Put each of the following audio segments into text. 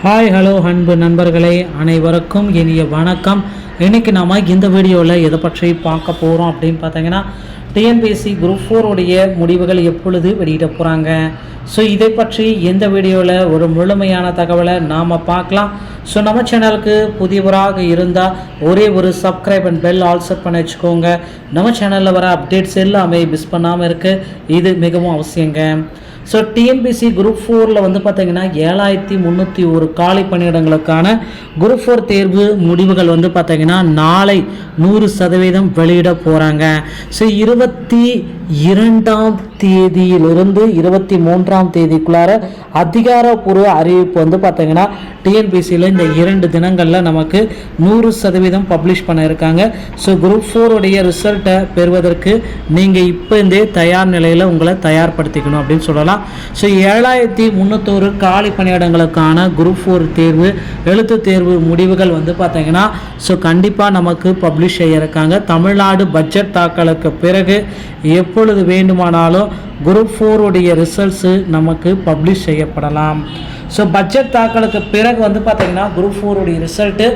Hi hello அன்பு நண்பர்களே அனைவருக்கும் இனிய வணக்கம். இன்றைக்கி நாம் இந்த வீடியோவில் எதை பற்றி பார்க்க போகிறோம் அப்படின்னு பார்த்தீங்கன்னா டிஎன்பிஎஸ்சி குரூப் 4 உடைய முடிவுகள் எப்பொழுது வெளியிட போகிறாங்க. ஸோ இதை பற்றி இந்த வீடியோவில் ஒரு முழுமையான தகவலை நாம் பார்க்கலாம். ஸோ நம்ம சேனலுக்கு புதியவராக இருந்தால் ஒரே ஒரு subscribe and bell all set பண்ணி வச்சுக்கோங்க. நம்ம சேனலில் வர அப்டேட்ஸ் எல்லாமே மிஸ் பண்ணாமல் இருக்குது, இது மிகவும் அவசியங்க. ஸோ டிஎன்பிஎஸ்சி குரூப் 4 வந்து பார்த்திங்கன்னா 7301 காலி பணியிடங்களுக்கான குரூப் 4 தேர்வு முடிவுகள் வந்து பார்த்திங்கன்னா நாளை 100% வெளியிட போகிறாங்க. ஸோ 22ஆம் தேதியிலிருந்து 23ஆம் தேதிக்குள்ளார அதிகாரப்பூர்வ அறிவிப்பு வந்து பார்த்திங்கன்னா டிஎன்பிஎஸ்சியில் இந்த 2 தினங்களில் நமக்கு 100% பப்ளிஷ் பண்ணியிருக்காங்க. ஸோ குரூப் 4 உடைய ரிசல்ட்டை பெறுவதற்கு நீங்கள் இப்போ இருந்தே தயார் நிலையில் உங்களை தயார்படுத்திக்கணும் அப்படின்னு சொல்லலாம். ஸோ 7301 காலி பணியிடங்களுக்கான குரூப் 4 தேர்வு எழுத்து தேர்வு முடிவுகள் வந்து பார்த்திங்கன்னா ஸோ கண்டிப்பாக நமக்கு பப்ளிஷ் செய்யிருக்காங்க. தமிழ்நாடு பட்ஜெட் தாக்கலுக்கு பிறகு எப்பொழுது வேண்டுமானாலும் குரூப் 4 உடைய ரிசல்ட்ஸு நமக்கு பப்ளிஷ் செய்யப்படலாம். ஸோ பட்ஜெட் தாக்கலுக்கு பிறகு வந்து பார்த்திங்கன்னா குரூப் 4 உடைய ரிசல்ட்டு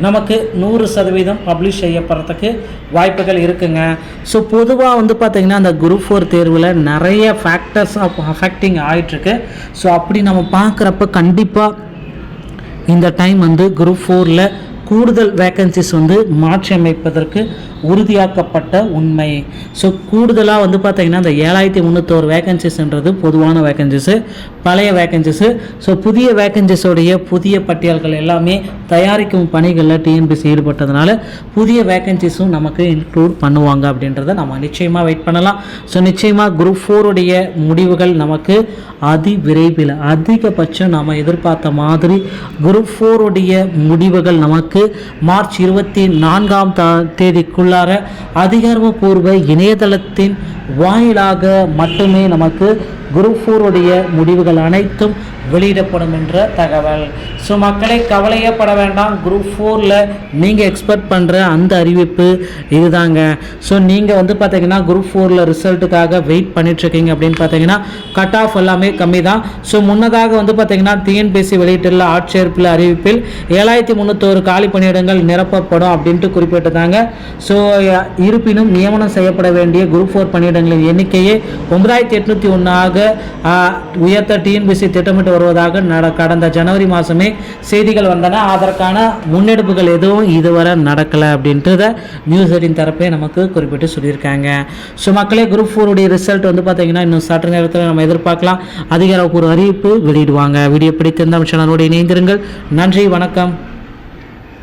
நமக்கு 100% பப்ளிஷ் செய்யப்படுறதுக்கு வாய்ப்புகள் இருக்குங்க. ஸோ பொதுவாக வந்து பார்த்திங்கன்னா அந்த குரூப் 4 தேர்வில் நிறைய ஃபேக்டர்ஸ் அஃபெக்டிங் ஆகிட்டுருக்கு. ஸோ அப்படி நம்ம பார்க்குறப்ப கண்டிப்பாக இந்த டைம் வந்து குரூப் 4ல் கூடுதல் வேக்கன்சிஸ் வந்து மாற்றி அமைப்பதற்கு உறுதியாக்கப்பட்ட உண்மை. ஸோ கூடுதலாக வந்து பார்த்திங்கன்னா இந்த 7301 வேக்கன்சிஸ்ன்றது பொதுவான வேக்கன்சிஸு, பழைய வேக்கன்சிஸு. ஸோ புதிய வேக்கன்சிஸோடைய புதிய பட்டியல்கள் எல்லாமே தயாரிக்கும் பணிகளில் டிஎன்பிஎஸ்சி ஈடுபட்டதுனால புதிய வேக்கன்சிஸும் நமக்கு இன்க்ளூட் பண்ணுவாங்க அப்படின்றத நம்ம நிச்சயமாக வெயிட் பண்ணலாம். ஸோ நிச்சயமாக குரூப் 4 உடைய முடிவுகள் நமக்கு விரைவில் அதிகபட்சம் நம்ம எதிர்பார்த்த மாதிரி குரூப் 4 உடைய முடிவுகள் நமக்கு மார்ச் 24ஆம் தேதிக்குள்ளார அதிகாரப்பூர்வ இணையதளத்தின் வாயிலாக மட்டுமே நமக்கு குரூப் 4 உடைய முடிவுகள் அனைத்தும் வெளியிடப்படும் என்ற தகவல். ஸோ மக்களை கவலையப்பட வேண்டாம். குரூப் 4ல் நீங்கள் எக்ஸ்பெக்ட் பண்ணுற அந்த அறிவிப்பு இதுதாங்க. ஸோ நீங்கள் வந்து பார்த்தீங்கன்னா குரூப் 4ல் ரிசல்ட்டுக்காக வெயிட் பண்ணிட்டுருக்கீங்க அப்படின்னு பார்த்தீங்கன்னா கட் ஆஃப் எல்லாமே கம்மி தான். ஸோ முன்னதாக வந்து பார்த்தீங்கன்னா டிஎன்பிஎஸ்சி வெளியிட்டுள்ள ஆட்சேர்ப்பில் அறிவிப்பில் 7301 காலி பணியிடங்கள் நிரப்பப்படும் அப்படின்ட்டு குறிப்பிட்டிருந்தாங்க. ஸோ இருப்பினும் நியமனம் செய்யப்பட வேண்டிய குரூப் 4 பணியிடங்களின் எண்ணிக்கையை 9801 உயர்த்த டிஎன்பிஎஸ்சி திட்டமிட்டு வருவதாக கடந்த ஜனவரி மாதமே செய்திகள் வந்தன. அதற்கான முன்னெடுப்புகள் எதுவும் இதுவரை நடக்கலை அப்படின்றத நியூஸ் 18 தரப்பே நமக்கு குறிப்பிட்டு சொல்லியிருக்காங்க. ஸோ மக்களே குரூப் 4 உடைய ரிசல்ட் வந்து பார்த்தீங்கன்னா இன்னும் சற்று நேரத்தில் நம்ம எதிர்பார்க்கலாம். அதிகாரப்பூர்வ அறிவிப்பு வெளியிடுவாங்க. வீடியோ பிடித்திருந்தால் சேனலோடு இணைந்திருங்கள். நன்றி, வணக்கம்.